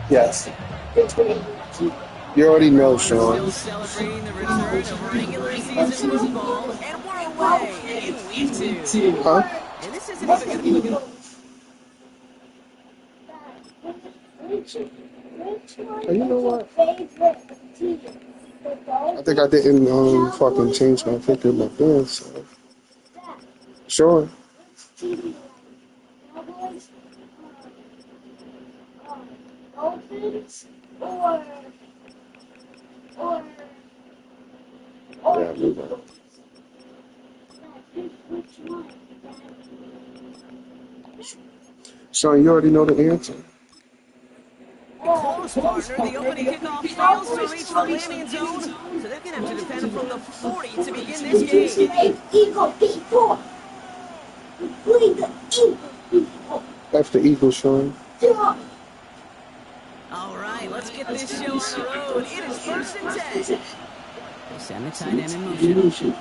Yes. You already know, Sean. Still celebrating the return of regular season football, and we're away in week 2. Huh? And this isn't even going to be good. Oh, you know what? I think I didn't fucking change my picture of my bed, so. Sure. Yeah, I knew that. Sean, you already know the answer. Close, partner. The opening kickoff fails to reach the landing zone, so they're going to have to defend from the 40 to begin this game. That's the Eagles, Sean. All right, let's get this show on the road. It is 1st and 10. They send the tight end in motion.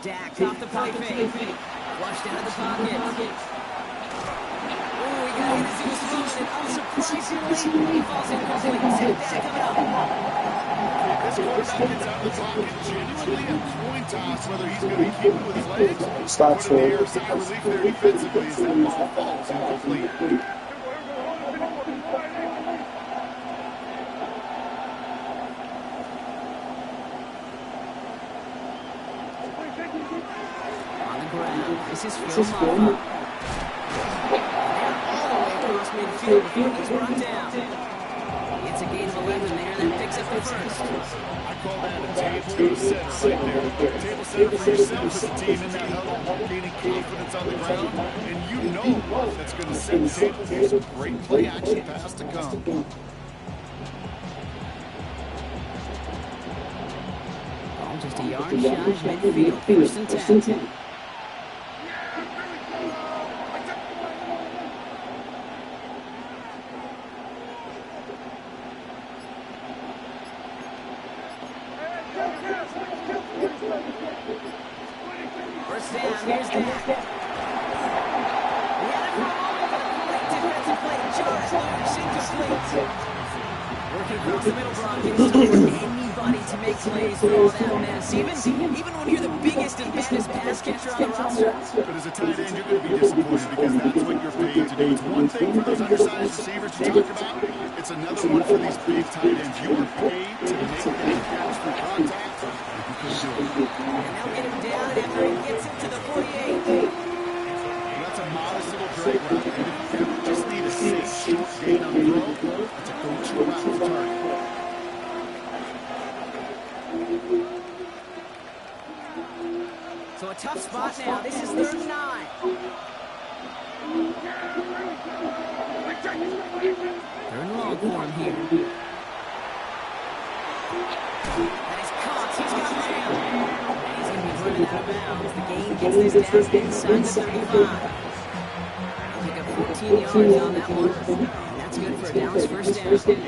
Dak off the play fake. Flushed out of the pocket. Oh, he got hit as he was throwing it. Unsurprisingly, he falls incomplete. Sack back coming up. This quarterback gets out of the pocket genuinely a coin toss whether he's going to keep it with his legs. Stop, Put in the Sean. air, sign relief there defensively as that ball falls incomplete. This is Phil Maffa. All the way across midfield before he's brought down. It's a gain of 11 there. That picks up the first. I call that a table setter right there. Table setter for yourself as a team in that huddle, gaining confidence on the ground, and you know that's going to set the table for some great play action pass to come. Ball just a yard shy of midfield. 1st and 10. First down, here's Dak. He had it for a moment, but a great defensive play. Jarrett loose, incomplete. Working across the middle block, you can stop anybody to make plays through all that mess. Even when you're the biggest and baddest pass catcher on the roster. But as a tight end, you're going to be disappointed because that's what you're paid to do. It's one thing for those undersized receivers to talk about. It's another one for these big tight ends. You are paid to make big catches through contact. And they'll get him down after he gets into the 48. Well, that's a modest little drag route. And if you just need a safe, short gain on the throw, it's a go-to route to target. So a tough spot now. This is 3rd and 9. Third and long for him here. That is caught. He's got Lamb. And he's going to be running out of bounds. The gain gets this down inside the 35. Pick up 14 yards on that one. And that's good for a Dallas 1st down.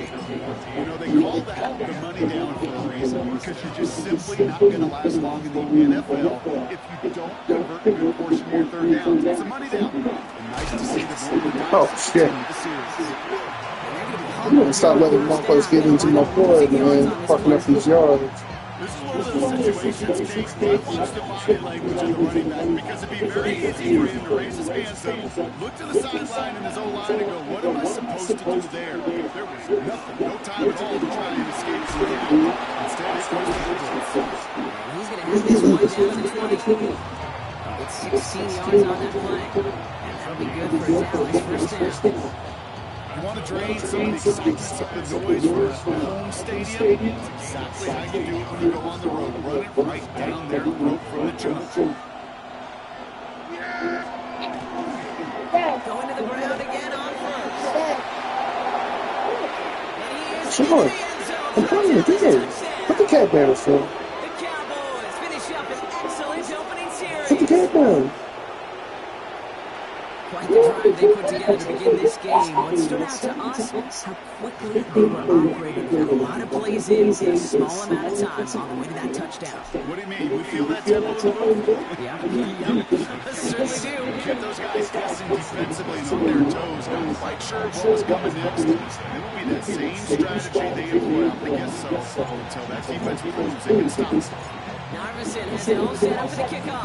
You know, they call that the money down for a reason because you're just simply not going to last long in the NFL if you don't convert a good portion of your 3rd down. It's a money down. And nice to see the Northern Dynasty continue the series. I'm gonna stop letting motherfuckers get into my blood, man. Fucking up these yards. This is one of those situations, Kings, where I watch the body language of the running back because it'd be very easy for him to raise his hands up, look to the sideline and his O-line and go, what am I supposed to do there? There was nothing, no time at all to try and escape from that. Instead, it goes to the blitz. He's going to have this one down to 20. It's 16 yards on that play. And that'll be good for a Dallas 1st down. You want to drain some of the excitement, some of the noise for a home stadium? That's exactly how you do it when you go on the road. Run it right down their throat from the jump. Going to the ground again on 1st. And he is Sure. in the end zone. I'm telling you, dude. Put the cat down, Phil. The Cowboys finish up an excellent opening series. Put the cat down. Quite the drive they put together to begin this game. What stood out to us, how quickly they were operating. Got a lot of plays in a small amount of time on the way to that touchdown. What do you mean? We feel that tempo in the booth? Yeah, certainly do. Kept those guys guessing defensively and on their toes. Not quite sure what was coming next. It will be that same strategy they employ. I guess so. Until that defense proves they can stop us. Narveson has it all set up for the kickoff.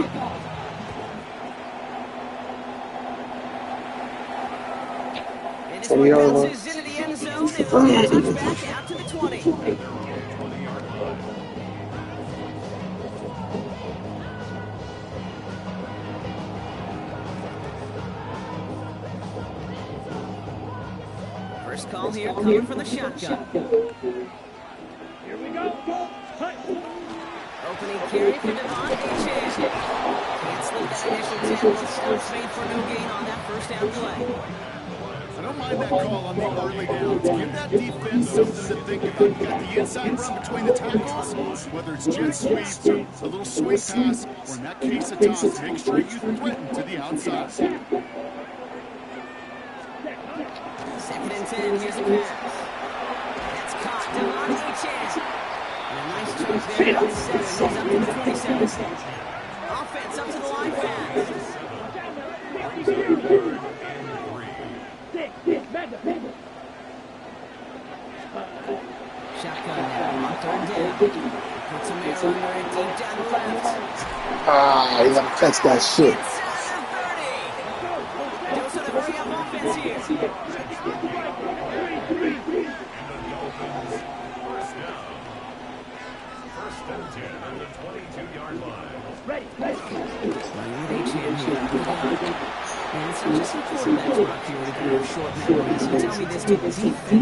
And this one bounces into the end zone and will be a touchback out to the 20. First call here coming from the shotgun. Here we go. Opening carry for Devon Achane. Can't slip that initial tackle. Stops made for no gain on that first down play. I don't mind that call on the early downs. Give that defense something to think about. You got the inside run between the tackles, whether it's jet sweeps, a little swing pass, or in that case a toss. Make sure you threaten to the outside. Second and 10, here's the pass. That's caught, Devon Achane. And a nice jump there on the 7, he's up to the 27. Offense up to the line pass. Shotgun now, on third down. Puts him there under it, deep down the left. You gotta catch that shit. Those are the hurry up offense here. And it's just important that Rocky would have short memories. You tell me this defense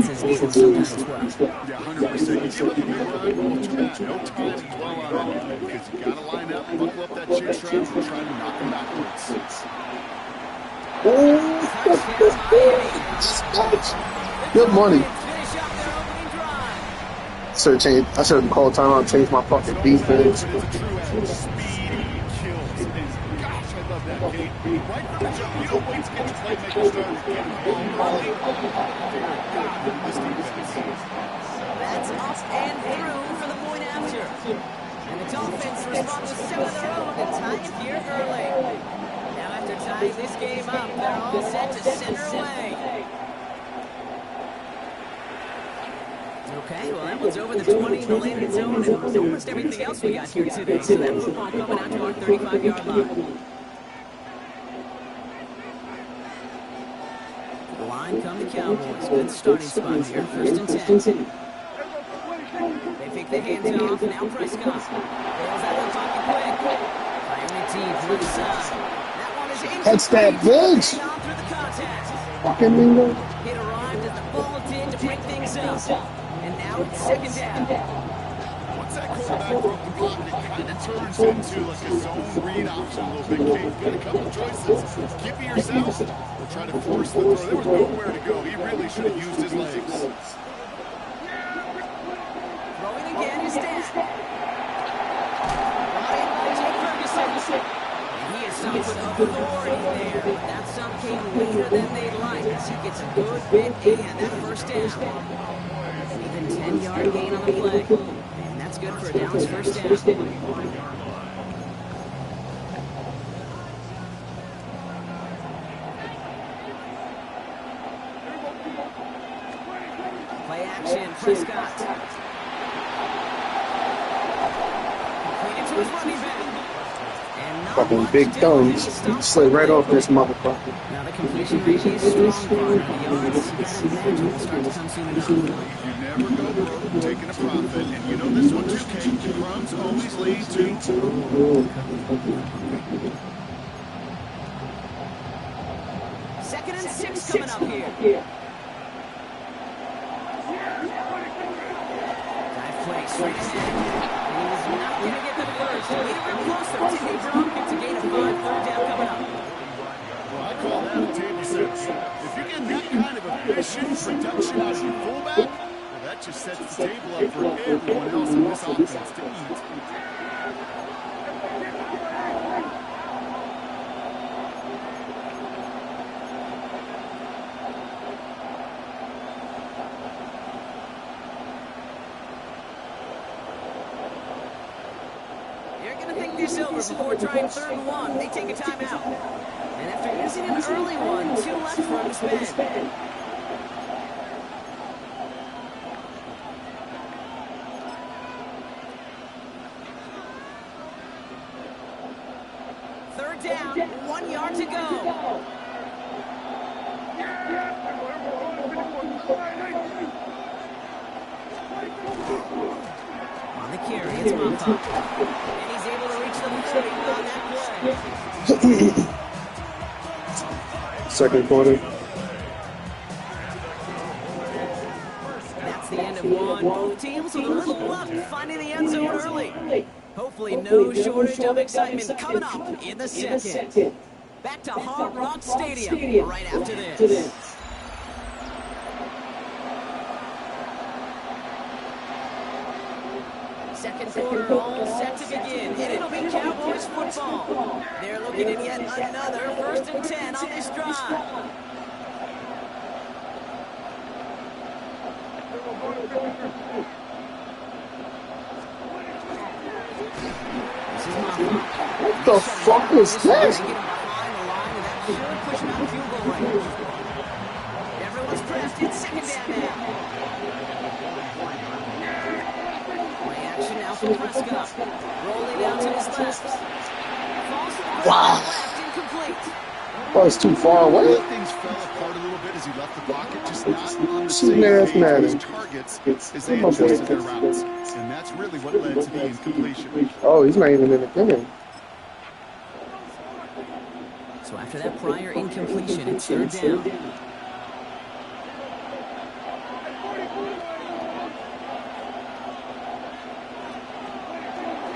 is needed sometimes as well. Yeah, 100%. You give up the big run, well, too bad. No time to dwell on it because you got to line up, buckle up that chin strap, and try to knock him backwards. Good money. I should have called timeout and changed my fucking defense. It's a true edge. Speed kills. And gosh, I love that, Kate. Right from the jump, you don't wait to get the playmaker started. Get the ball early. Dear God, this defense. That's up and through for the point after. And the Dolphins respond with 7 of their own and tie it here early. Now after tying this game up, they're all set to center away. Okay, well that one's over the 20 in the landing zone and almost everything else we got here today. So that football coming out to our 35-yard line. The line come the Cowboys. Good starting spot here, first and 10. They pick the hands off, now Prescott. Bails out of the pocket quick. Firing deep, left side. That one is in. Catch that bitch! Through the contact. Fucking Mingo. It arrived as the ball did to break things up. And now it's second down. Once that quarterback broke the block, it kind of turns into like a zone read option a little bit. Kate, got a couple choices. Keep it yourself or try to force the throw. There was nowhere to go. He really should have used his legs. Throwing again is Dan. Ryan by Jake Ferguson. And he is some with authority there. But that some came later than they'd like as he gets a good bit and that first down. Even 10-yard gain on the play. And that's good for a Dallas first down. Play action, Prescott. Completed to his running back. And not Fucking much big different. thumbs. Slid right off this motherfucker. Now the completion rate is strong for the yards. You gotta imagine will start to come soon enough. You never go broke taking a profit. And you know this one too, Kate. Crumbs always lead to... Second and 6 coming up here. Dive play straight ahead. He's not going to get the first. Lead him closer. Teddy Brockett to gain a 5, third down coming up. Well, I call that a table six. If you're getting that kind of efficient production out of your fullback, well, that just sets the table up for everyone else in this offense to eat. to think this over before trying 3rd and 1. They take a timeout. And after using an early one, 2 left for him to spend. Third down, 1 yard to go. On the carry, it's Maffa. And he's able to reach the 40 on that play. Second quarter. That's the end of one. Both teams with a little luck finding the end zone early. Hopefully no shortage of excitement coming up in the second. Back to Hard Rock Stadium right after this. Second quarter all set to begin, and it'll be Cowboys football. They're looking at yet another 1st and 10 on this drive. What the fuck is this? Everyone's pressed. It's 2nd down now. Play action now from Prescott. Rolling out to his left. Falls to the ground. Wow. Left, incomplete. Oh, it's too far away. Things fell apart a little bit as he left the pocket, just not on the She's same page with mathematic. his targets as they adjusted their routes. And that's really what led to the incompletion. Oh, he's not even in the game. So after that prior incompletion, it's 3rd down.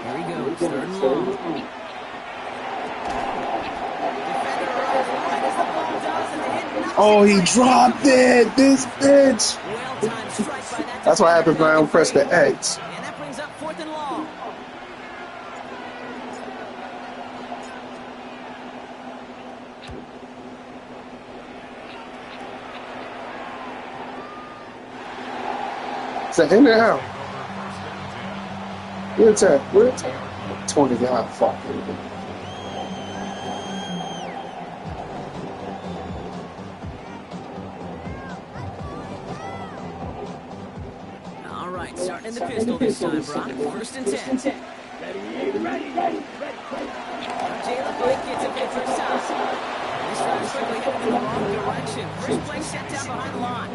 Here he goes, 3rd and long. Defender rolls right as the ball does, and the hit knocks Oh, it he right dropped it. This bitch. Well-timed strike by that That's what happens defender. when I don't press the X. And that brings up 4th and long. Is that in or out? Where it's at? Where it's at? 20 yard. Fuck it. All right, starting in the pistol this time, Brock. 1st and 10. Jalen Blake gets a bit first time. This drive's quickly headed in the wrong direction. First play set down behind the line.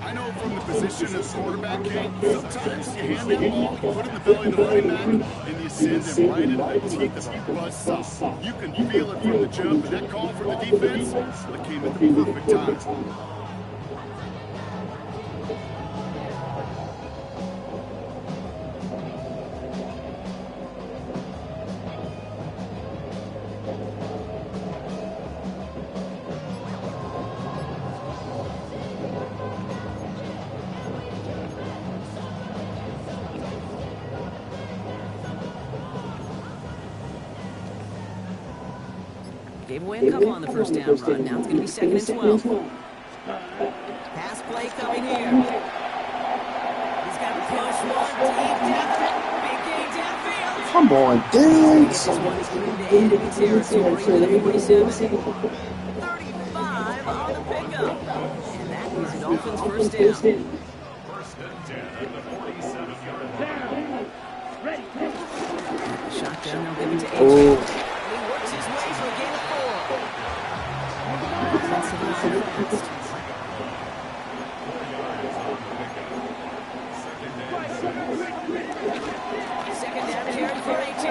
I know from the position of the quarterback, Kate, sometimes you hand that ball, you put it in the belly of the running back, and you send him right into the teeth of a buzzsaw. You can feel it from the jump, and that call from the defense, well, it came at the perfect time. Gave away a couple on the first down run. Now it's going to be 2nd and 12. Pass play coming here. He's got to push one deep down. Big game downfield. Come on, Diggs. This one is moving to enemy territory to the 47. 35 on the pickup. And that is Dolphins' first down. First and 10 at the 47-yard line. Shotgun, they'll give it to AJ. Oh, He works his way for a gain of 4. Offensive line fast. Second down carry for AJ.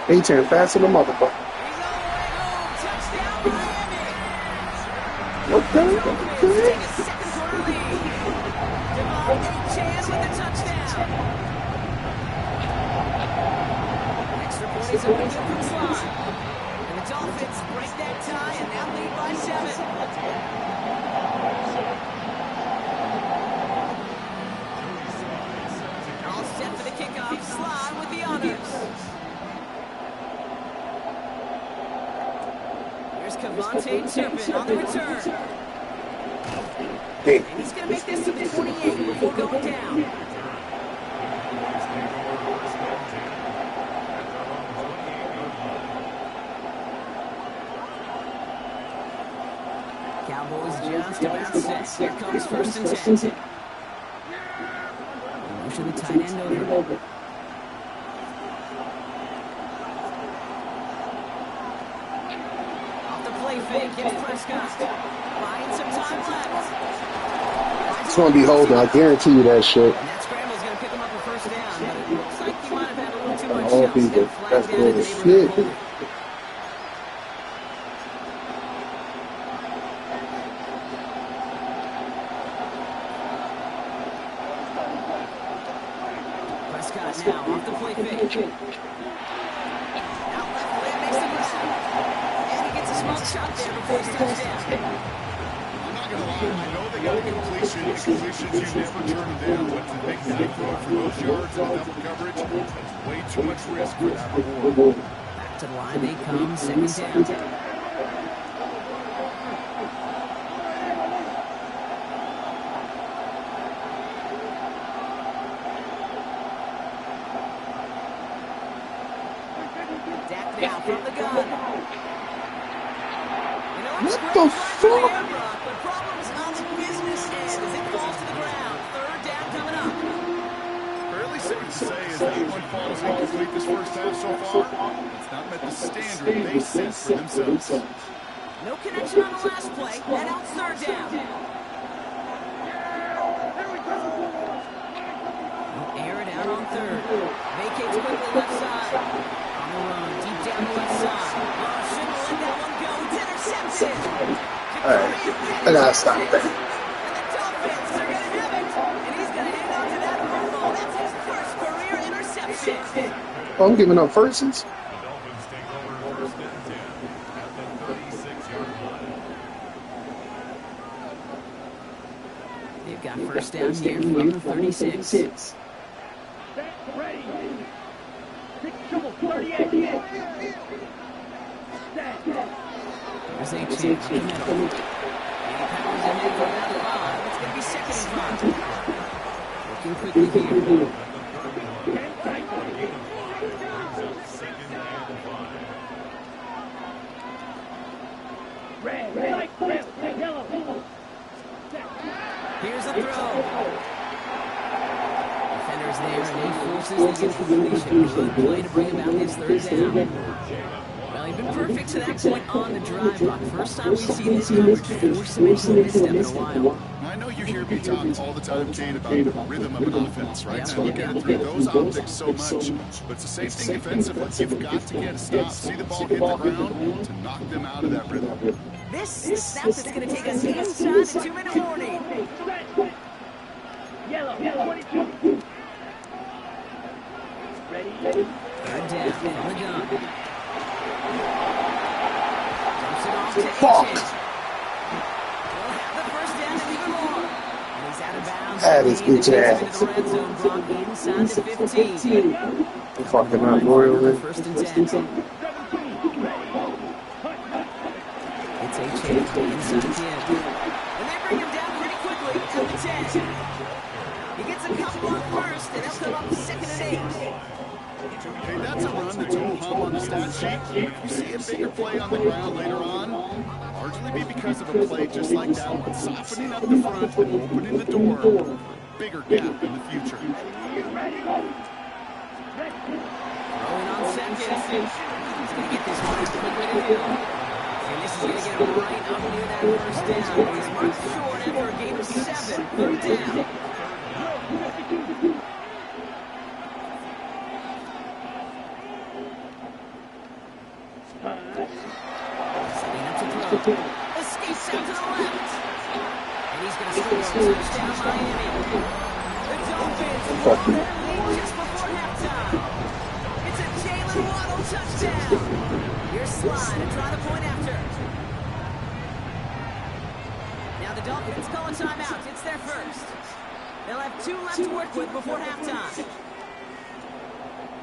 A-Chain faster than a motherfucker. He's all the way home. Touchdown, Miami. What the? Dolphins take a second quarter lead. Devon A-Chan with the touchdown. Extra point is open from Slide. And the Dolphins break that tie and now lead by 7. All set for the kickoff. Slide with the honors. Here's Kavontae Turpin on the return. Hey, And he's going to make this to the 28 before going down. just about set. Here comes 1st and 10. Motion the tight end over. Off the play fake, here's Prescott. Buying some time left. It's gonna be holding. I guarantee you that shit. And that scramble's going to pick him up a 1st down, but it looks like he might have had a little too much All help. He's people. got a flag That's down in the bullshit. neighborhood of holding. Prescott now off the play fake. Out left, Lamb makes the grab. And he gets a small shot there before he steps down. I'm not going to lie. I know they got a completion. And completions, you never turn them down. But to make that throw for those yards in double coverage, that's way too much risk for that reward. Back to the line they come, 2nd down. Dak now from the gun. What the fuck? But problems on the business end as it falls to the ground. 3rd down coming up. Fairly safe to say is that one falls incomplete this first half so far. It's not met the standard they set for themselves. No connection on the last play. And out 3rd down. He'll air it out on 3rd. Vacates quickly left side. On the run, deep down the left side. Oh, shouldn't let that one go. It's intercepted. Alright. I gotta stop that. And the Dolphins are going to have it. And he's going to hang on to that football. That's his first career interception. Oh, I'm giving up firsts. The Dolphins take over 1st and 10 at the 36-yard line. They've got 1st down here from the 36. There's a chance in the middle. And he powers ahead for about 5. It's going to be 2nd and 5. Looking quickly here. Here's a throw. Defenders there, and he forces the incompletion. Good play to bring about his 3rd down. Well, he's been perfect to that point on the drive, Buck. First time we've seen this coverage force him into a misstep in a while. I know you hear me talk all the time, Kane, about the rhythm of an offense, right? And I look at it through those optics so much. But it's the same thing defensively. You've got to get a stop, see the ball hit the ground to knock them out of that rhythm. This is the snap that's going to take us inside the 2-minute warning. Yellow. 3rd down from the gun. Dumps it off to Fuck. Hitchens. He'll have the 1st down and even more. And he's out of bounds. That is Gain bitch the ass. into the red zone, brought inside the 15. Fucking not loyal. 1st and 10. It's a chance to inside again. And they bring him down pretty quickly at the 10. He gets a couple on 1st, and they'll come up 2nd and 8. Hey, that's a run that's ho-hum on the stat sheet. If you see a bigger play on the ground later on, largely be because of a play just like that one, softening up the front and opening the door for a bigger gap in the future. Throwing on 2nd. He's going to get this one quickly to Hill. And this is going to get him right up near that 1st down. He's marked short after a gain of 7. 3rd down. Setting up to throw. Escapes out to the left. And he's going to score a touchdown, Miami. The Dolphins blow their lead just before halftime. It's a Jalen Waddle touchdown. Here's Slide to try the point after. Now the Dolphins call a timeout. It's their first. They'll have 2 left to work with before halftime.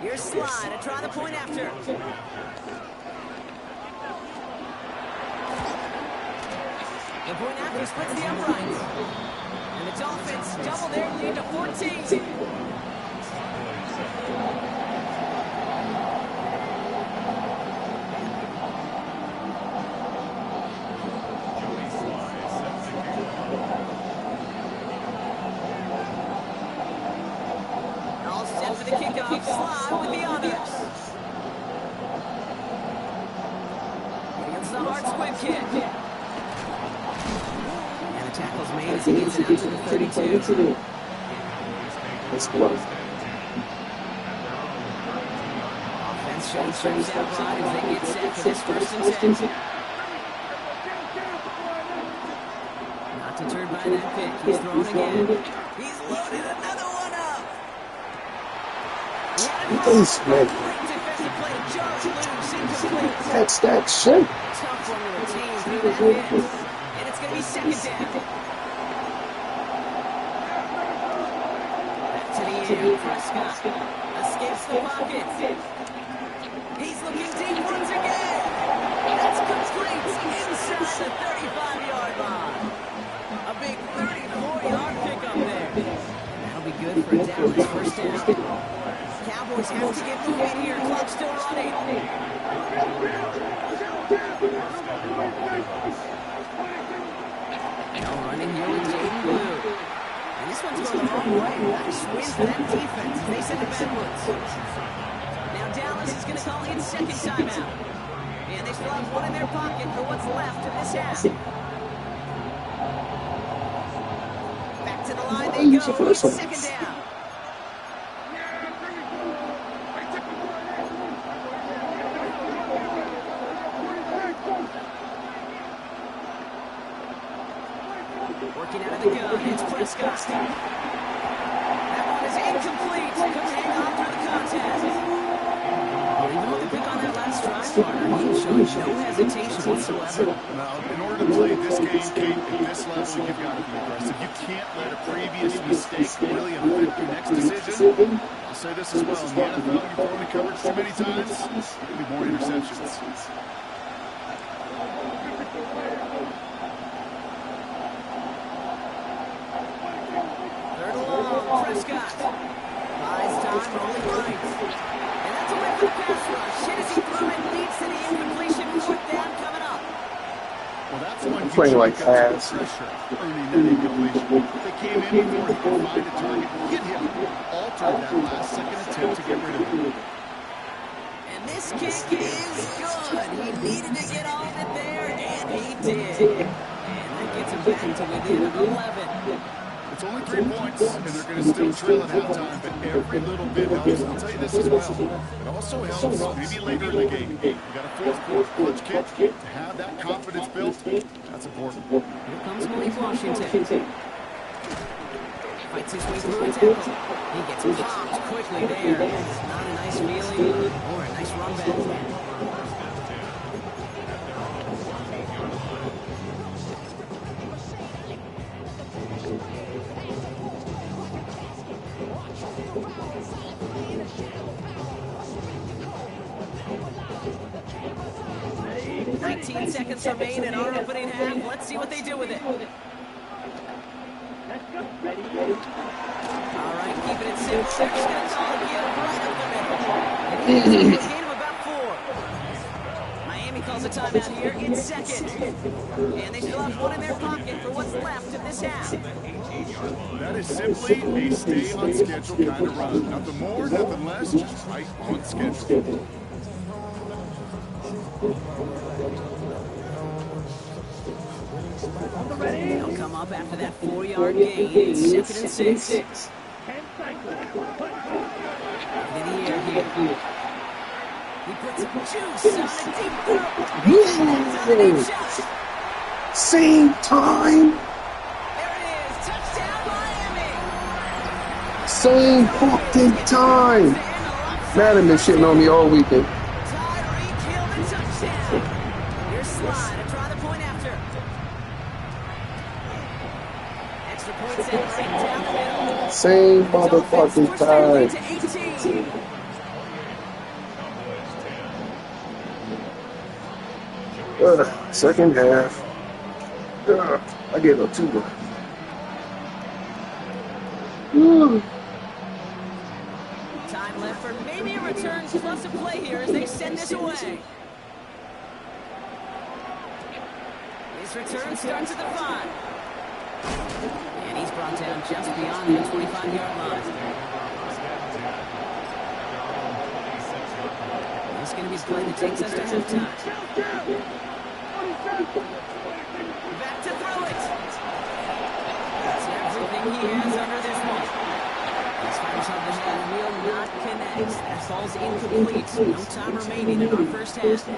Here's Slide to try the point after. The point after splits the uprights. And the Dolphins double their lead to 14. Joey Sly set to tackle with the others. Feels the hard squib kick. And the tackle's made as he gets it out to the 32. That's close. Offense showing some pride as they get set for this 1st and 10. Not deterred by that pick. He's thrown again. He's loaded another one up. This man. Great defensive play. Just loose, incomplete. That's that shit. Tough one to retain through that hit. And it's going to be 2nd down. Back to the air. Prescott escapes the pocket. He's looking deep once again. That's complete inside the 35-yard line. A big 34-yard pickup there. That'll be good for a Dallas 1st down. Cowboys have to get moving here. Clock still running. Now running here with Jaden Blue. And this one's going the wrong way. Nice win for that defense as they send it backwards. Now Dallas is going to call its 2nd timeout. And they still have one in their pocket for what's left of this half. Back to the line they go. It's 2nd down. Working out of the gun, it's Prescott. That one is incomplete. Couldn't hang on through the contest. Even with the pick on that last drive, Martin, he showed no hesitation whatsoever. Now, in order to play this game, Kate, at this level, you've got to be aggressive. You can't let a previous mistake really affect your next decision. I'll say this as well. In the NFL, you're thrown in coverage too many times, there'll be more interceptions. Prescott buys time, rolling right. And that's away from the pass rush. Hit as he threw it, leads to the incompletion. 4th down coming up. Well, that's when Playing like ass. pressure earning that incompletion. They came in before he could find a target, hit him, altered that last-second attempt to get rid of him. And this kick is good. He needed to get all of it there, and he did. And that gets him back to within 11. It's only 3 points, and they're going to still trail at halftime, but every little bit helps. I'll tell you this as well. It also helps maybe later in the game. You got a 4th quarter clutch kick to have that confidence built. That's important. Here comes Malik Washington. Fights his way through a tackle. He gets popped quickly there. It's not a nice feeling or a nice run back. 19 seconds remain in our opening half. Let's see what they do with it. All right, keeping it simple. They're just going to call it give right up the middle. And it's a gain of about 4. Miami calls a timeout here. It's 2nd. And they still have one in their pocket for what's left of this half. That is simply a stay on schedule kind of run. Nothing more, nothing less, just right on schedule. They'll come up after that 4-yard gain. It's 2nd and 6. Into the air here. He puts some juice on a deep throw. Same time. There it is. Touchdown, Miami. Same fucking time. Madden been shitting on me all weekend. Tyreek Hill, the touchdown. Here's Slide to try the point after. Extra point set right down the middle. Same motherfucking time. To 18. Second half. I gave up 2. Time left for maybe a return plus a play here as they send this away. This return starts at the 5. And he's brought down just beyond the 25-yard line. This is going to be a play that takes us to halftime. Back to throw it. That's everything he has under this one. This fires on the net will not connect. That ball's incomplete. No time remaining in our first half.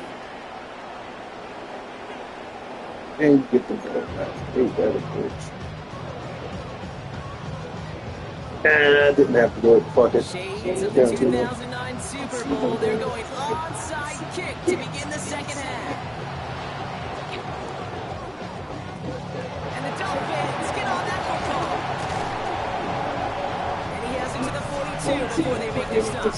And get the ball back. Ain't that a bitch? I didn't have to do it. Fuck it. Shades of the 2009 Super Bowl. They're going onside kick to begin the second half. And the Dolphins get on that one call. And he has it to the 42 before they make their stop.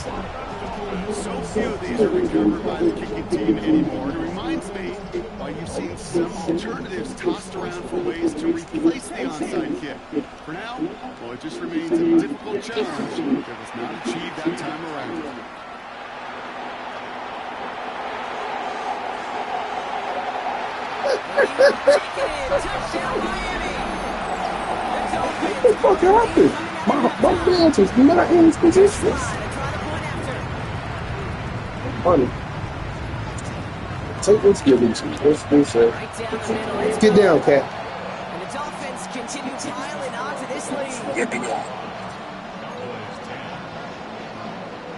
So few of these are recovered by the kicking team anymore. It reminds me why you've seen some alternatives tossed around for ways to replace the onside kick. For now, well, it just remains a difficult challenge that was not achieved that time around. Touchdown Miami. What the fuck happened? My fans was not in his position. Funny. Take what's given to you. What's this say? Get down, Cat. And the Dolphins continue piling onto this lead.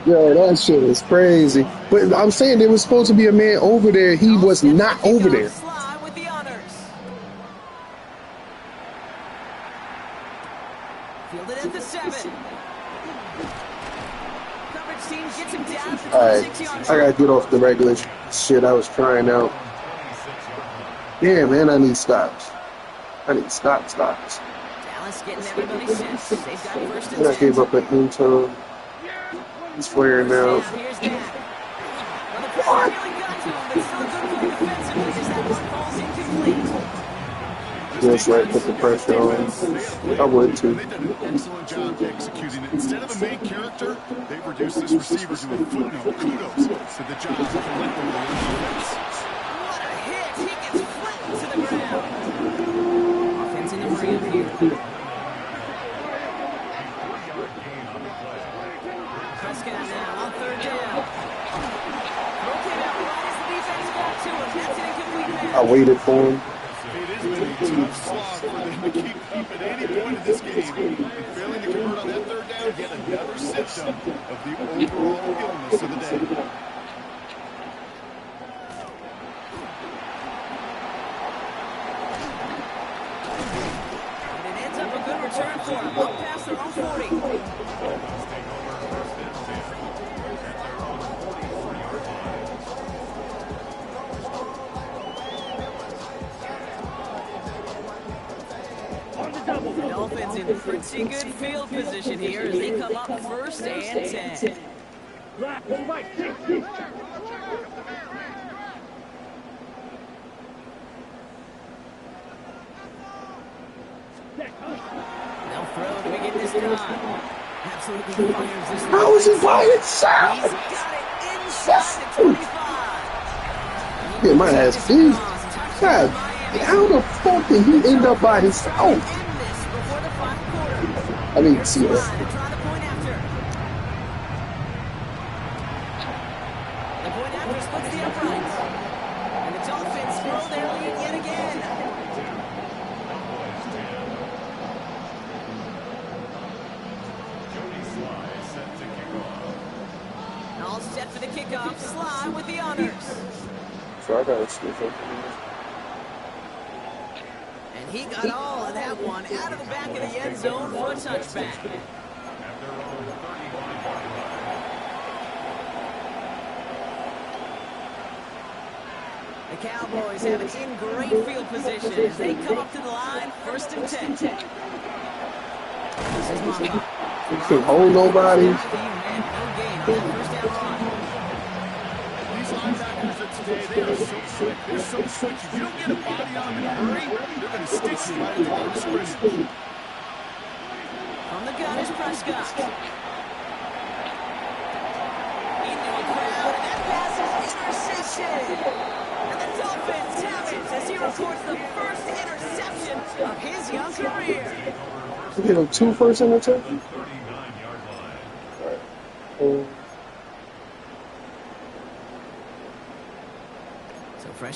Yo, that shit is crazy. But I'm saying there was supposed to be a man over there. He was not over there. Slide with the honors. Fielded at the 7. Coverage team gets him down at the 26-yard I gotta get off the regular shit I was trying out. Yeah, man, I need stops. I need stops. Dallas getting everybody set. They've got first and And I 10. gave up at noon. He's flaring out. Here's that. Well, the pressure really got to him, but still a good play defensively as that one falls incomplete. Just right, put the pressure on. I would too. They've done an excellent job executing it. Instead of a main character, they've reduced this receiver to a footnote. Kudos to the job collectively on defense. What a hit. He gets flattened to the ground. Offense in the ramp here. Prescott now on third down. Broken out right as the defense got to him. That's an incomplete pass. I waited for him. It has been a tough slog for them to keep up at any point in this game. And failing to convert on that third down, yet another symptom of the overall illness of the day. And it ends up a good return for him. Up past their own 40. The Dolphins in pretty good field position here as they come up first and 10. They'll throw to begin this drive. Absolutely fires this one. How is he by He's himself? got it inside the 25. Get my ass beat. God, how the fuck did he end up by himself? In this before the final quarter. I didn't see Slide that. to try the point after. The point after splits the uprights. And the Dolphins throw their lead yet again. All set for the kickoff. Slide with the honors. So I gotta sniff up. And he got all of that one out of the back of the end zone for a touchback. The Cowboys have it in great field position as they come up to the line, first and 10. This is Mamba. He couldn't hold nobody. No gain on that first down run. These linebackers of today, they are so quick. They're so quick. If you don't get a body on them in a hurry, they're going to stick you right at the line of scrimmage. From the gun is Prescott. Into a crowd, and that pass is intercepted. And the Dolphins have it as he records the first interception of his young career. You get him 2 first interceptions?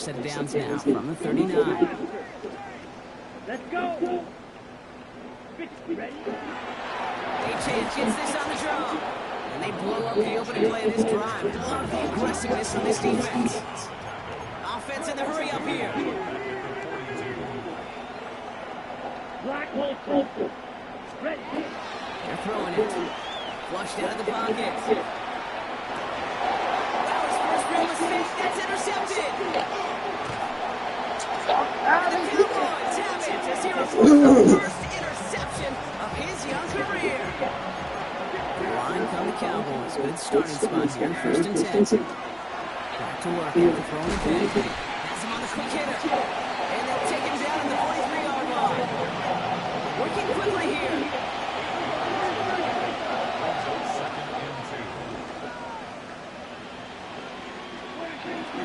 set of downs now from the 39. Let's go. Ready? H.H. gets this on the draw. And they blow up the opening play of this drive. Love the aggressiveness from this defense. Offense in the hurry up here. Black hole closer. Ready. They're throwing it. Flushed out of the pocket. That was first real mistake. That's intercepted. The Cowboys have it as he reports the first interception of his young career. The line come the Cowboys. Good starting spot here in 1st and 10. Back to work after throwing it back. Has him on the quick hitter. And they'll take him down at the 43-yard line. Working quickly here.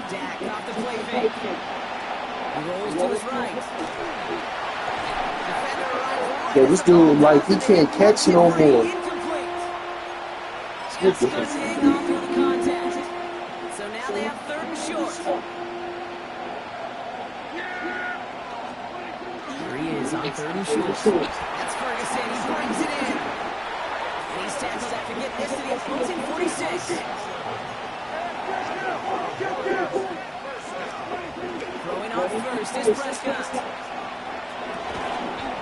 Dak off the play fake. He rolls to his right. Defender arrives. Yeah, this dude, like, he can't catch no more. Incomplete. Just couldn't hang on through the contact. So now they have 3rd and short. Here he is on 3rd and short. That's Ferguson. He brings it in. And he's tackled after getting this to the opposing 46. Throwing on first is Prescott.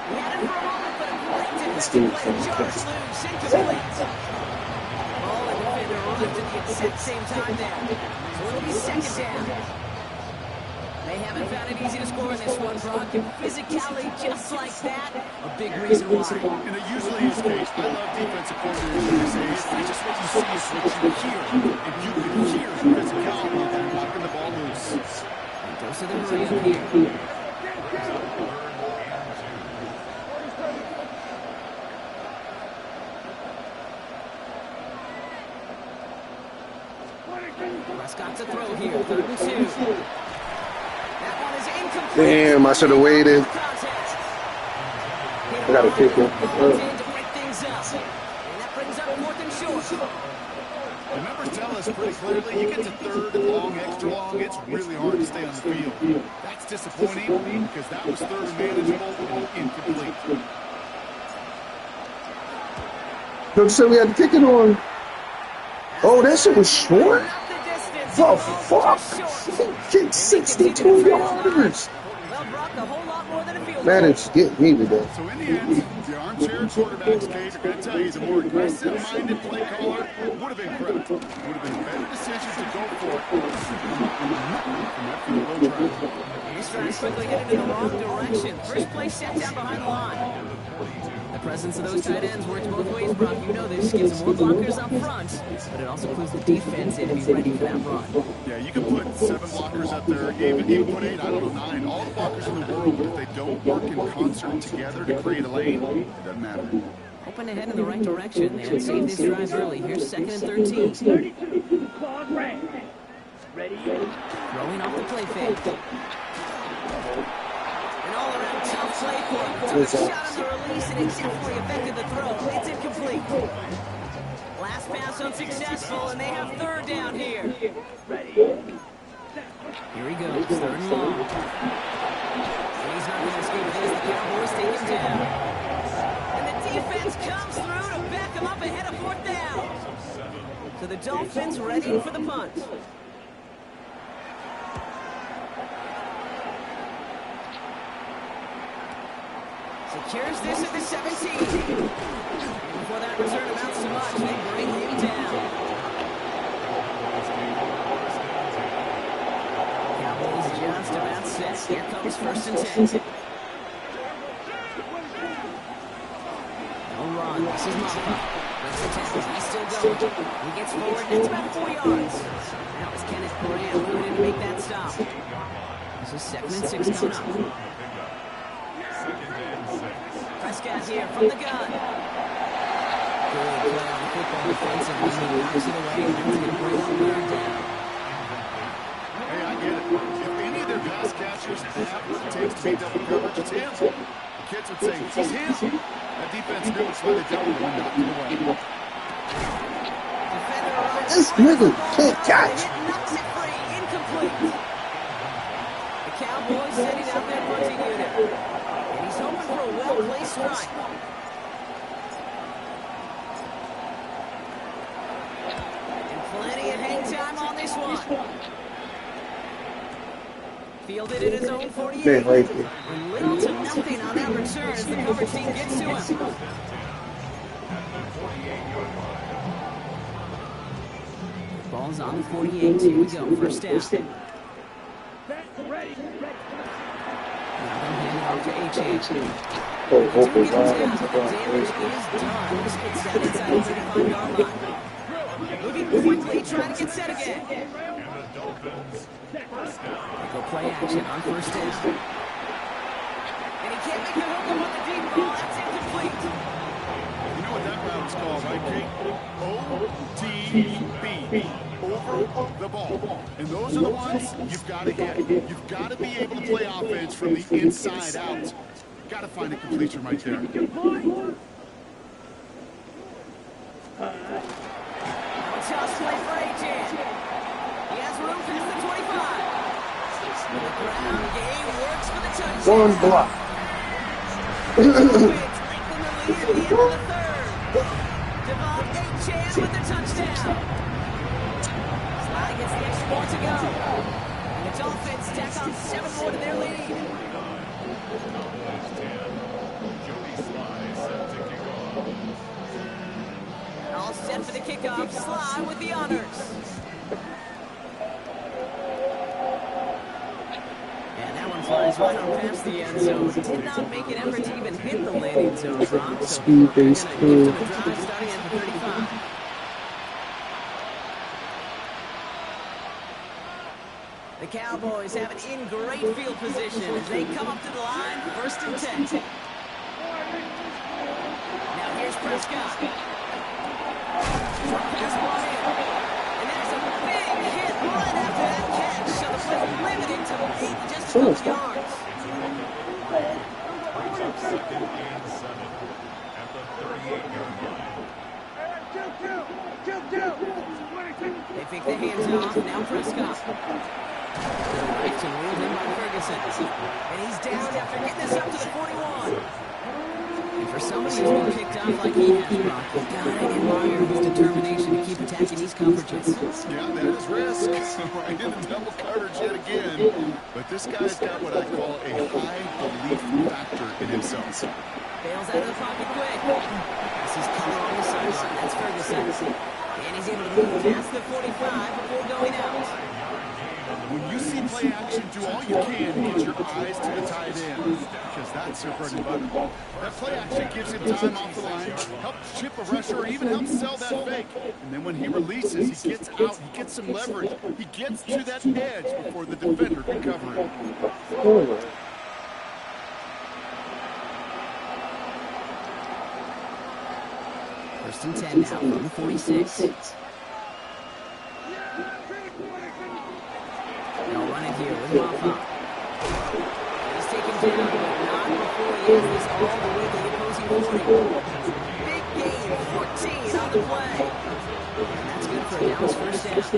He had it for a moment, but a great defensive play. Charge loose, incomplete. Ball and defender arrived at the exact same time there. So it'll be 2nd down. They haven't found it easy to score in this one, Brock. And physicality just like that, a big reason why. And it usually is the case. I love defensive coordinators when they say it's not just what you see, it's what you hear. And you can hear the physicality of them knocking the ball loose. And goes to the hurry up here. Prescott to throw here, 3rd and 2. That one is incomplete. Damn, I should have waited. I gotta kick him. To break things up. And that brings up 4th and short. The numbers tell us pretty clearly, you get to 3rd and long, extra long, it's really hard to stay on the field. That's disappointing because that was 3rd and manageable, incomplete. Coach said we had to kick it on. Oh, that shit was short? The fuck? He kicked 62 yards. Well, Brock, a whole lot more than a field goal. Managed to get me with that. So in the end, the armchair quarterback's case are going to tell you he's a more aggressive-minded play caller. Would have been correct. Would have been a better decision to go for it. From that field goal try. He's trying to quickly get into the wrong direction. First play set down behind the line. The presence of those tight ends works both ways, Brock. You know this. Gives them more blockers up front, but it also clues the defense in to be ready for that run. Yeah, you can put 7 blockers up there, even put 8, I don't know, 9. All the blockers in the world, but if they don't work in concert together to create a lane, it doesn't matter. Hoping to head in the right direction and save this drive early. Here's 2nd and 13. 32. Claws red. Ready. Throwing off the play fake. An all-around tough play for him. Took a shot on the release and it definitely affected the throw. It's incomplete. Last pass unsuccessful, and they have 3rd down here. Ready. Here he goes, 3rd and long. And he's not going to escape this. The Cowboys take him down. And the defense comes through to back him up ahead of 4th down. So the Dolphins ready for the punt. Secures this at the 17. Before that return amounts to much, they bring him down. Cowboys just about set. Here comes 1st and 10. No run. This is Maffa. Breaks the tackles. He's still going. He gets forward. That's about 4 yards. Now it's Kenneth Graham moving in to make that stop. This is 2nd and 6 coming up. Prescott here from the gun. Good play on the football defensively. He knocks it away. He's going to bring the third down. Hey, I get it. If any of their pass catchers have what it takes to beat double coverage, it's him. The kids would say, he's him. That defense knew it's why they dealt with him and knocked him away. This nigga can't catch. Knocks it free. Incomplete. Cowboys setting out their punting unit. And he's hoping for a well-placed strike. And plenty of hang time on this one. Fielded in his own 48. Man, right here. And little to nothing on that return as the coverage team gets to him. Ball's on the 48. Here we go. First down. Ready. Now they'll hand it off to H.A. Oh, oh, Damage is oh, done. This gets down inside the 35-yard line. Moving quickly, trying to get set again. They go play action on first down. And he can't make the hook up on the deep ball. That's incomplete. You know what that route is called, right, Kate? OTB. Over the ball. And those are the ones you've got to hit. You've got to be able to play offense from the inside out. Got to find a completion right there. Toss play for A.J. He has room past the 25. The ground game works for the touchdown. one block. Lengthen the lead at the end of the third. Devon Achane with the touchdown. Slide gets the extra point to go. And the Dolphins tack on 7 more to their lead. All set for the kickoff. Sly with the honors. And that one flies right on past the end zone. Did not make an effort to even hit the landing zone, Brock. So Speed-based they're kill. gonna give them a drive starting at the 35. The Cowboys have it in great field position as they come up to the line, 1st and 10. Now here's Prescott. Drop pass ball in. And there's a big hit right after that catch. So the play limited to just a couple yards. Brings up 2nd and 7 at the 38-yard line. They think the hands off. Now Prescott. Right to ruled in by Ferguson. And he's down after getting this up to the 41. And for somebody who's been kicked off like he has, Brock, you've got to admire his determination to keep attacking these coverages. Yeah, that is risk. Right into double coverage yet again. But this guy's got what I call a high belief factor in himself. Bails out of the pocket quick. This is cover on the sideline. That's Ferguson. And he's able to move past the 45 before going out. When you see play action, do all you can to get your eyes to the tight end, because that's their bread and butter. That play action gives him time off the line, helps chip a rusher, or even helps sell that fake. And then when he releases, he gets out, he gets some leverage. He gets to that edge before the defender can cover him. First and 10 now from the 46. They'll run it here with Maffa. He's taken down, but not before he is this all the way to the opposing 40. Big gain, 14 on the play. And that's good for a Dallas first down. First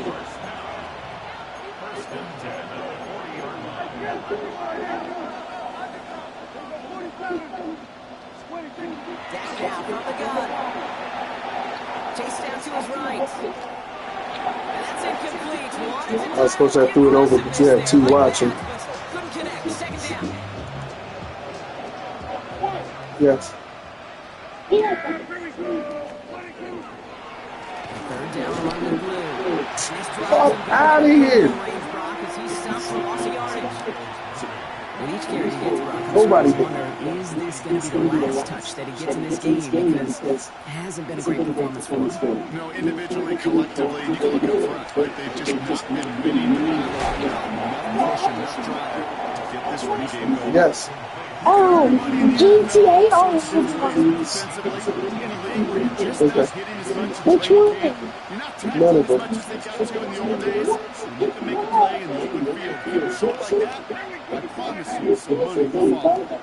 and 10 at the 40-yard line. Down now from the gun. Chase down to his right. And that's incomplete. I was supposed to have threw it over, but you had two watching. Couldn't connect. 2nd down. Yes. Third down on the blue. Fuck out of here. With each carry he gets, Brock, Nobody I wonder, is this going to be the last touch that he gets in this game? Because it hasn't been a great performance for him. You know, individually, collectively, you can look up front, right? They've just not been winning enough push and enough drive to get this running game going. Yes. Oh, GTA or Defensively, in a league where you're just not hitting as much as Which you one? can. You're not tackling None of as them. much as they got to in the old days. You need to make a play in the open field. If you shoot like that, I promise you some money will follow.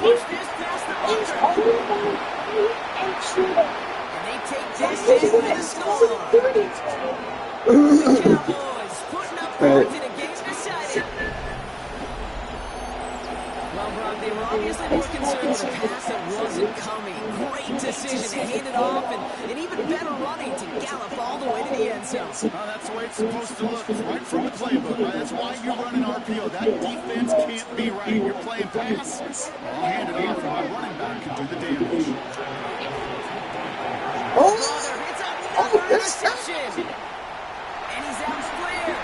Push this past the bunker. and shooting. And they distance for the score. The Cowboys putting up points in a game decided. Well, Brock, they were obviously more concerned with a pass that wasn't coming. Great decision to hand it off, and even better running to gallop all the way to the end zone. That's the way it's supposed to look, right from the playbook. Right? That's why you run an RPO. That defense can't be right. You're playing pass. I'll hand it off, and my running back can do the damage. It's another interception. And he's out clear.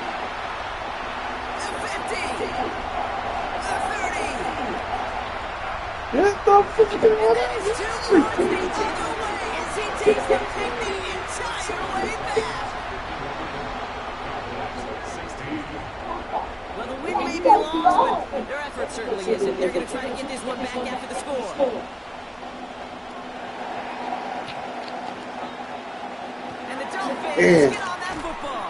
The 50. The 30. Get the fucking And then it's 2 points the other way as he takes the 50 entire way back. Well, the win may be lost, but their effort certainly isn't. They're going to try to get this one back after the score. Get on that football.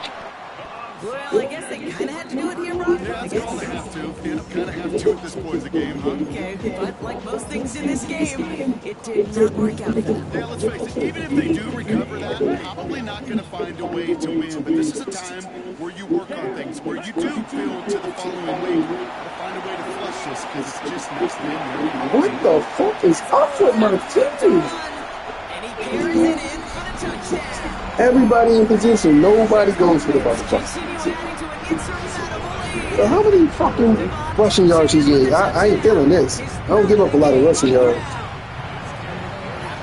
Well, I guess they kind of had to do it here, Brock. Yeah, that's all they have to. Yeah, kind of have to at this point in the game, huh? Okay, but like most things in this game, it did not work out for them. Yeah, let's face it, even if they do recover that, probably not going to find a way to win. But this is a time where you work on things, where you do build to the following week. To find a way to flush this, because it's just next to him. What the fuck is up with my team? And he carries it in for the touchdown. Everybody in position, nobody goes for the ball. Continue adding to an insurmountable lead. So how many fucking rushing yards he's getting? I ain't feeling this. I don't give up a lot of rushing yards. That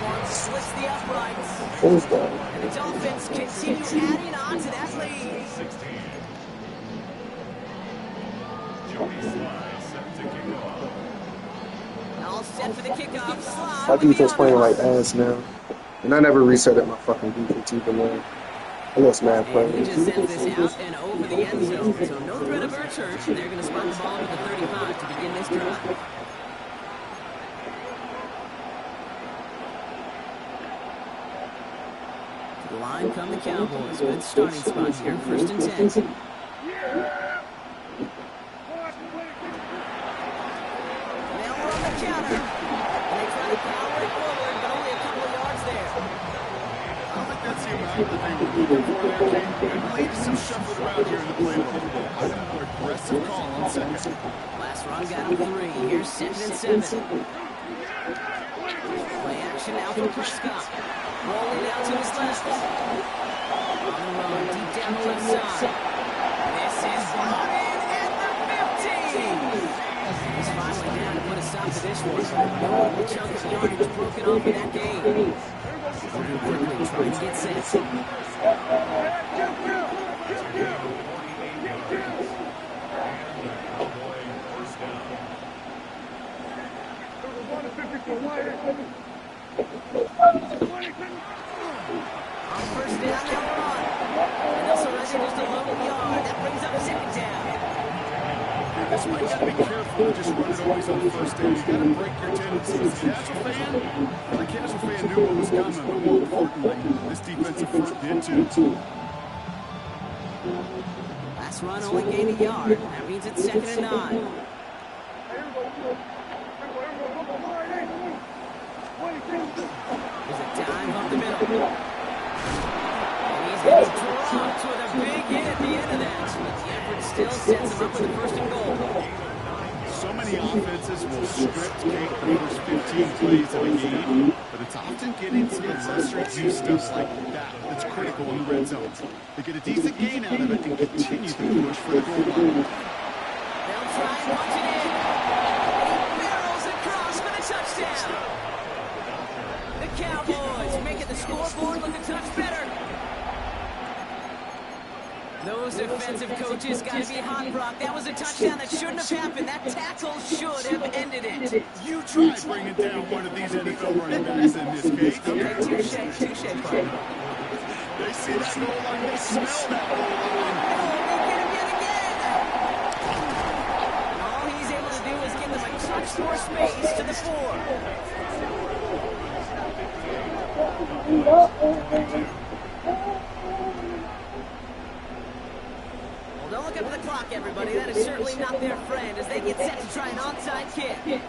one splits the uprights. What was that? And the Dolphins continue adding on to that lead. 16. Joey Slye set to kick off. All set for the kickoff. Slye My with the defense playing honor. like ass now. And I never reset my fucking defense even though I lost mad And he players. just sends this out and over the end zone. So no threat of Ertz. They're going to spot the ball at the 35 to begin this drive. To the line come the Cowboys. Good starting spot here. 1st and 10. Now we're on the counter. And they try to power it forward, but only a couple of yards there. I don't think that's the amount that they were looking for there, King. I believe some shuffled around here in the playbook. I think more aggressive call on second. Last run got him 3. Here's 2nd and 7. Play action now for Prescott. Rolling out to his left. On the run, deep down the left side. This is brought in at the 50. He's finally down to put a stop to this one. No chunk of yardage broken off in that game. Moving quickly, trying to get set. On 1st down, now we're on. And they'll surrender just a lone yard. That brings up 2nd down. Yeah, this one you got to be careful to just run it always on 1st down. You got to break your tendencies. The casual fan knew what was coming, but more importantly, this defensive front did too. Last run only gained a yard. That means it's 2nd and 9. There's a dive up the middle. And he's going to be dropped with a big hit at the end of that. But the effort still sets him up with a 1st and goal. So many offenses will script Cake the first 15 plays of a game, but it's often getting to the lesser use stuff like that that's critical in the red zone. They get a decent gain out of it and continue to push for the goal line. They'll try and punch it in. He barrels across for the touchdown. The Cowboys making the scoreboard look a touch better. Those defensive coaches got to be hot, Brock. That was a touchdown that shouldn't have happened. That tackle should have ended it. You try bringing down one of these NFL running backs in this case. Okay, touche, partner. They see that goal line. They smell that goal line. Oh, they get him yet again. And all he's able to do is give them a touch more space to the 4. Don't look up at the clock, everybody. That is certainly not their friend as they get set to try an onside kick.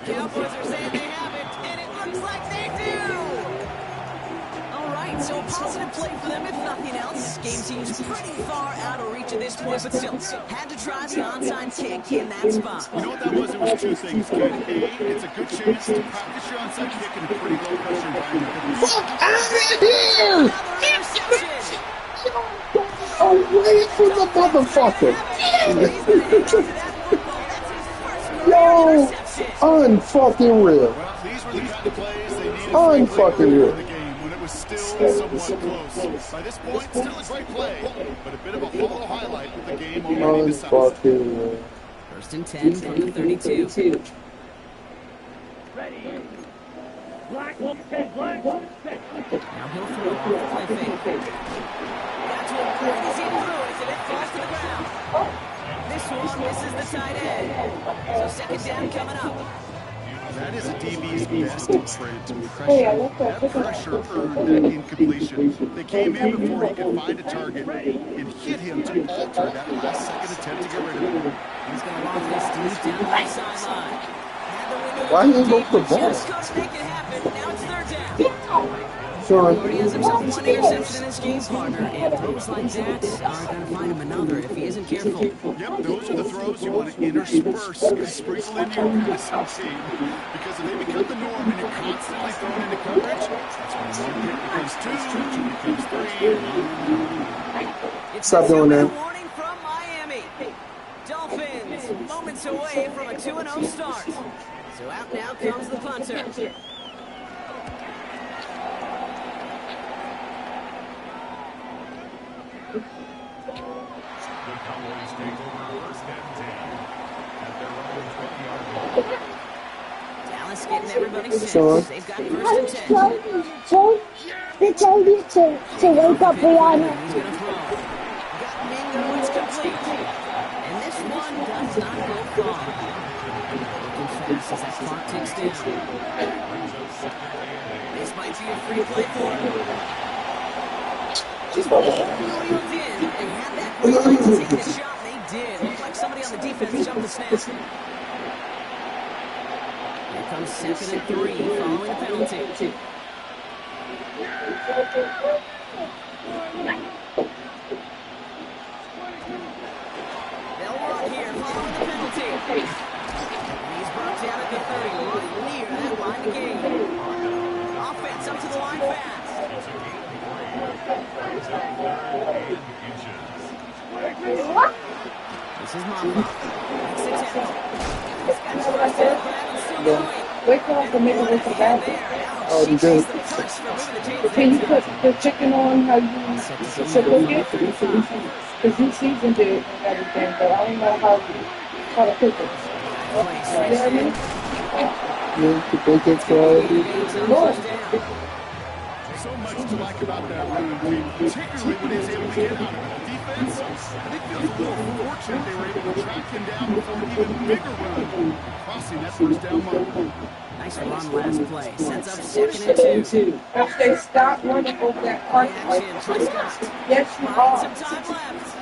the Cowboys are saying they have it, and it looks like they do. All right, so a positive play for them, if nothing else. Game seems pretty far out of reach at this point, but still, had to try the onside kick in that spot. You know what that was? It was two things, kid. A, it's a good chance to practice your onside kick in a pretty low-pressure environment. Fuck out of here! Another interception. Away from the motherfucker! Yo! Unfucking real. Well, these were the kind of plays they needed Unfucking real. in the game when it was still somewhat close. By this point, still a great play, but a bit of a hollow highlight with the game already decided. Unfucking real. First and 10 from the 32. Ready. Black will set. Black will set. Now he'll throw off the play fake. Got to a point as he threw it as it falls to the ground. This one misses the tight end. So second down coming up. That is a DB's best trait to pressure. That pressure earned that incompletion. They came in before he could find a target and hit him to alter that last second attempt to get rid of him. He's going to lock this deep down the sideline. Why he ain't go for the ball? Just couldn't make it happen. Now it's third down. Sorry. He has himself one interception in his game, partner, and throws like that are going to find him another if he isn't careful. Yep, those are the throws you want to intersperse and sprinkle into your fantasy team. Because if they become the norm and you're constantly thrown into coverage, that's when one hit becomes two becomes three. It's Stop a doing that. warning from Miami. Dolphins moments away from a 2-0 start. So out now comes the punter. The Cowboys take over first and 10 at their own 20-yard line. Dallas getting everybody Sure. set. They've got first and 10. They told you to wake up Rihanna. He's going to throw. Got Mingo, it's complete. And this one does not go far. Looking fast as that clock ticks down. This might be a free play for him. Just wheeled in and had that green light to take the shot. They did. Looked like somebody on the defense jumped the snap. Here comes second and 3 following the penalty. They'll run here following the penalty. He's brought down at the 30, right near that line to gain. Offense up to the line fast. This is Mamba. Makes the tackle. He's got his first down grab and still going. Wake up and make it with the bag. Oh, you do. Can you put the chicken on how you should cook it? Because you seasoned it and everything, but I don't know how to cook it. You know what I mean? Yeah, the bacon fried. So much to like about that run, particularly when he's able to get out of it. Defense, I think feels a little fortunate they were able to track him down before an even bigger run, crossing that first down mark. Nice run last play. Sets up second and 2. If they stop running over that park, Action, Prescott. yes, you Some are. time left.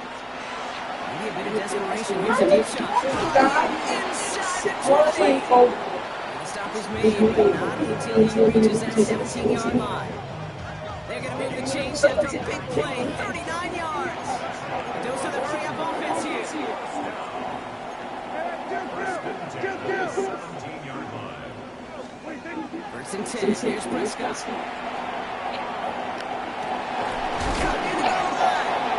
Maybe a bit of desperation. Here's a deep shot. Stop. Inside the 20. The stop is made, but not until he reaches that 17-yard line. They're going to move the chains after a big play, 39 yards. Those are the hurry-up offense here. 17-yard line. First and 10, here's Prescott.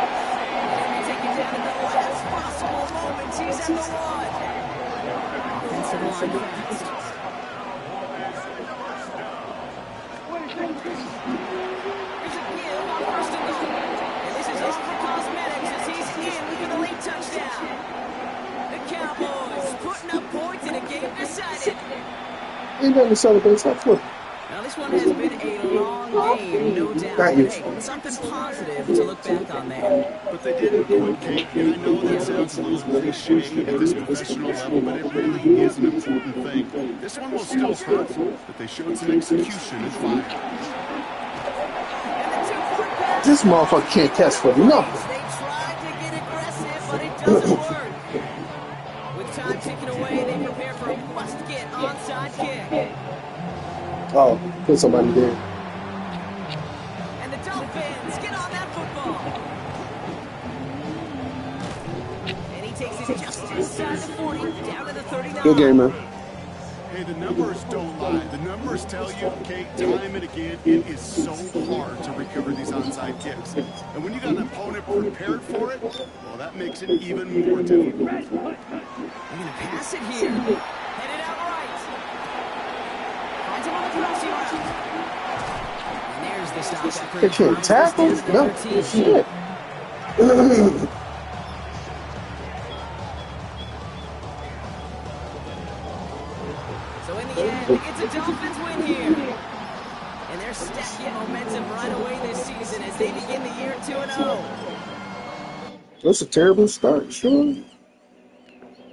Taken down at the last possible moment. He's at the 1. Offensive line fast. Here's a give on first and goal. And this is all for cosmetics as he's in for the late touchdown. The Cowboys putting up points in a game decided. Ain't nothing to celebrate. It's not flipping. Now this one has been a long game, no doubt. Thank you. Hey, something positive to look back on there. But they did it quick, and I know that sounds a little cliche at this professional level, but it really is an important thing. This one will still hurt, but they showed some execution and fire. And the two-point pass. This motherfucker can't catch for nothing. They tried to get aggressive, but it doesn't work. With time ticking away, they prepare for a must-get onside Oh, put somebody there. And the Dolphins get on that football. And he takes it just inside the 40, down to the 39. Good game, man. Hey, the numbers don't lie. The numbers tell you, Kate, time and again, it is so hard to recover these onside kicks. And when you got an opponent prepared for it, well, that makes it even more difficult. They're going to pass it here. Headed out right. Finds him on the crossing route. And there's the stop after They can't tackle? No, shit. So in the end, it's a Dolphins win here. And they're stacking momentum right away this season as they begin the year 2-0. That's a terrible start, sure.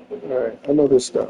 All right, I know this stuff.